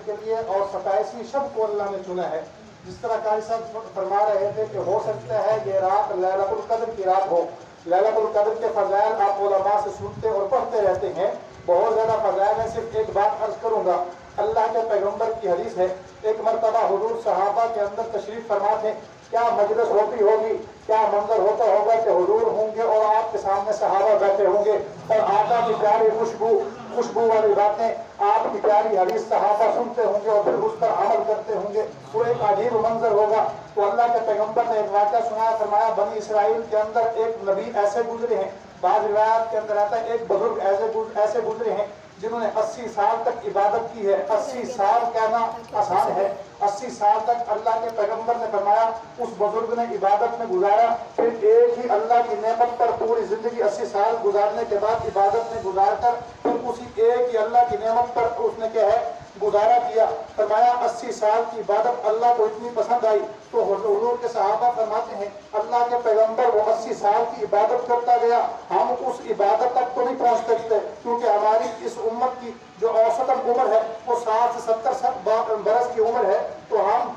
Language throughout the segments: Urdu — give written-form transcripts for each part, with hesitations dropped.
کے لیے اور 27ویں شب کو اللہ نے چنا ہے. جس طرح قاری صاحب فرما رہے تھے کہ ہو سکتا ہے یہ رات لیلۃ القدر کی رات ہو. لیلۃ القدر کے فضائل آپ علماء سے سنتے اور پڑھتے رہتے ہیں, بہت زیادہ فضائل ہیں. صرف ایک بات عرض کروں گا, اللہ کے پیغمبر کی حدیث ہے, ایک مرتبہ حضور صحابہ کے اندر تشریف فرما تھے. کیا مجلس ہوتی ہوگی, کیا منظر ہوتا ہوگا کہ حضور ہوں گے اور آپ کے سامنے صحابہ بیٹھے ہوں گے اور آقا کی پیاری خوشبو والی باتیں, آپ کی پیاری حدیث صحابہ سنتے ہوں گے اور پھر اس پر عمل کرتے ہوں گے. وہ ایک عجیب منظر ہوگا. تو اللہ کے پیغمبر نے ایک واقعہ سنایا, فرمایا بنی اسرائیل کے اندر ایک نبی ایسے گزرے ہیں, بعض روایات کے اندر آتا ہے ایک بزرگ ایسے گزرے ہیں جنہوں نے 80 سال تک عبادت کی ہے. 80 سال کہنا آسان ہے, 80 سال تک اللہ کے پیغمبر نے فرمایا اس بزرگ نے عبادت میں گزارا. پھر ایک ہی اللہ کی نعمت پر پوری زندگی 80 سال گزارنے کے بعد عبادت میں گزار کر پھر اسی ایک ہی اللہ کی نعمت پر اس نے کیا ہے گزارا کیا. فرمایا 80 سال کی عبادت اللہ کو اتنی پسند آئی. تو حضور کے صحابہ فرماتے ہیں اللہ کے پیغمبر وہ 80 سال کی عبادت کرتا گیا, ہم اس عبادت تک تو نہیں پہنچ سکتے کیونکہ ہماری اس امت کی جو اوسطاً عمر ہے وہ 60 سے 70 برس کی عمر ہے. تو ہم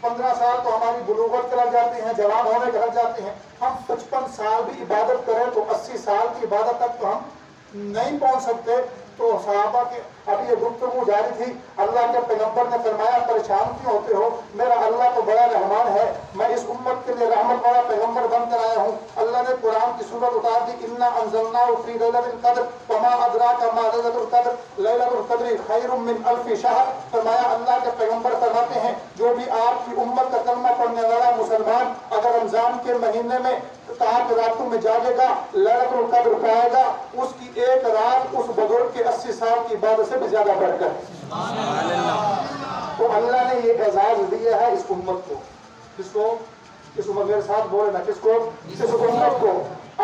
15 سال تو ہماری بلوغت کے لگ جاتے ہیں, جوان ہونے کے لگ جاتے ہیں. ہم 55 سال بھی عبادت کریں تو 80 سال کی عبادت تک تو ہم نہیں پہنچ سکتے. تو صحابہ کے اب یہ گفتگو جاری تھی. اللہ کے پیغمبر نے فرمایا پریشان کیوں ہوتے ہو, میرا اللہ تو بڑا رحمان ہے, میں اس امت کے لیے رحمت والا پیغمبر بن کر آیا ہوں. اللہ نے قرآن کی سورت اتار دی, انا انزلناہ فی لیلۃ القدر وما ادراک ما لیلۃ القدر لیلۃ القدر خیر من الف شہر. فرمایا اللہ کے پیغمبر فرماتے ہیں جو بھی آپ کی امت کا کلمہ پڑھنے والا مسلمان اگر رمضان کے مہینے میں تاک راتوں میں جاگے گا, لیلۃ القدر پائے گا, اس کی ایک رات اس بزرگ کے 80 سال کی عبادت سے بھی زیادہ بڑھ کر. تو اللہ نے یہ اعزاز دیا ہے اس امت کو. کس کو؟ اس امت, میرے ساتھ بولے نا, کس کو؟ اس امت کو,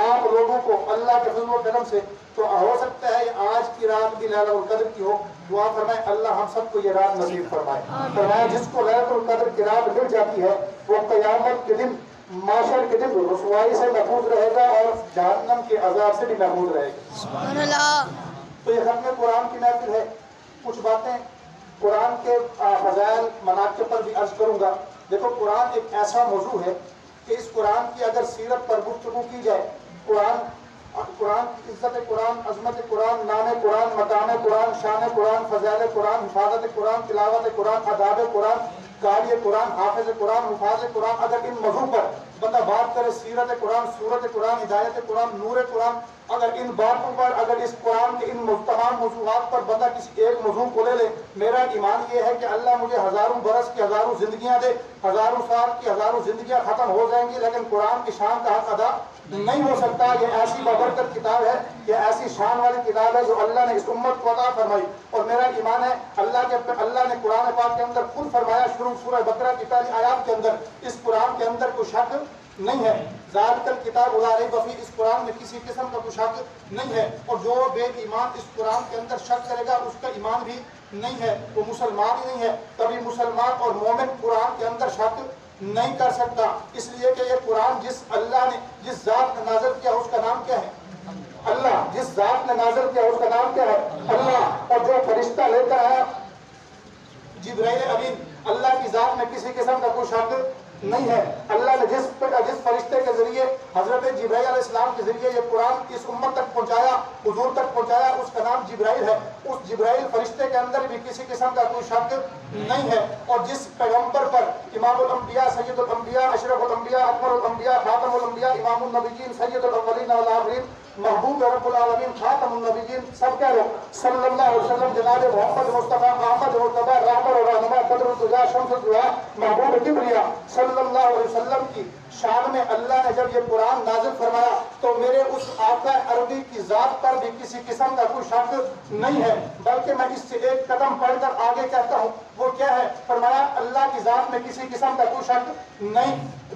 آپ لوگوں کو اللہ کے فضل و کرم سے. تو ہو سکتا ہے آج کی رات بھی لیلۃ القدر کی ہو. دعا فرمائے اللہ ہم سب کو یہ رات نصیب فرمائے. فرمایا جس کو لیلۃ القدر کی رات مل جاتی ہے وہ قیامت کے دن معاشر کے دن رسوائی سے محفوظ رہے گا اور جہنم کے عذاب سے بھی محفوظ رہے گا. سبحان اللہ. تو یہ ختم قرآن کی محفل ہے. کچھ باتیں قرآن کے فضائل مناقب پر بھی عرض کروں گا. دیکھو قرآن ایک ایسا موضوع ہے کہ اس قرآن کی اگر سیرت پر گفتگو کی جائے, قرآن کی عزت قرآن, عظمت قرآن, نام قرآن, مقام قرآن, شان قرآن, فضائل قرآن, حفاظت قرآن, تلاوت قرآن, آداب قرآن, قاری قرآن, حافظ قرآن, حفاظ قرآن, اگر ان موضوع پر بندہ بات کرے, سیرت قرآن, سورت قرآن, ہدایت قرآن, نور قرآن, اگر ان باتوں پر, اگر اس قرآن کے ان تمام موضوعات پر بندہ کسی ایک موضوع کو لے لے, میرا ایمان یہ ہے کہ اللہ مجھے ہزاروں برس کی ہزاروں زندگیاں دے, ہزاروں سال کی ہزاروں زندگیاں ختم ہو جائیں گی, لیکن قرآن کی شان کا حق ادا نہیں ہو سکتا. یہ ایسی بابرکت کتاب ہے, یہ ایسی شان والی کتاب ہے جو اللہ نے اس امت کو عطا فرمائی. اور میرا ایمان ہے اللہ نے قرآن پاک کے اندر خود فرمایا شروع سورہ بقرہ کی پہلی آیات کے اندر, اس قرآن کے اندر کوئی شک نہیں ہے. ذالک الکتاب لا ریب فیہ, اس قرآن میں کسی قسم کا کوئی شک نہیں ہے. اور جو بے ایمان اس قرآن کے اندر شک کرے گا اس کا ایمان بھی نہیں ہے, وہ مسلمان ہی نہیں ہے. کبھی مسلمان اور مومن قرآن کے اندر شک نہیں کر سکتا, اس لیے کہ یہ قرآن جس اللہ نے جس ذات نے نازل کیا اس کا نام کیا ہے؟ اللہ. جس ذات نے نازل کیا اس کا نام کیا ہے؟ اللہ. اور جو فرشتہ لیتا ہے جبرائیل امین, اللہ کی ذات میں کسی قسم کا کوئی شک نہیں ہے. اللہ نے جس فرشتے کے ذریعے حضرت جبرائیل علیہ السلام کے ذریعے یہ قرآن اس امت تک پہنچایا, حضور تک پہنچایا, اس کا نام جبرائیل ہے. اس جبرائیل فرشتے کے اندر بھی کسی قسم کا کوئی شک نہیں ہے. اور جس پیغمبر پر امام الانبیاء, سید الانبیاء, اشرف الانبیاء, اکمل الانبیاء, خاتم الانبیاء, امام النبیین, سید الاولین والآخرین, محبوب رب العالمین, خاتم النبیین, سب کہہ لو صلی اللہ علیہ وسلم, جناب محمد مصطفیٰ, احمد مرتضیٰ, رحمت اور رہنما, قدر الدجا, شمس الدعا, محبوب کبریا صلی اللہ علیہ وسلم کی شان میں اللہ نے جب یہ قرآن نازل فرمایا تو میرے اس آقا عربی کی ذات پر بھی کسی قسم کا کوئی شک نہیں ہے, بلکہ میں اس سے ایک قدم پڑھ کر آگے کہتا ہوں. وہ کیا ہے؟ فرمایا اللہ کی ذات میں کسی قسم کا کوئی شک نہیں.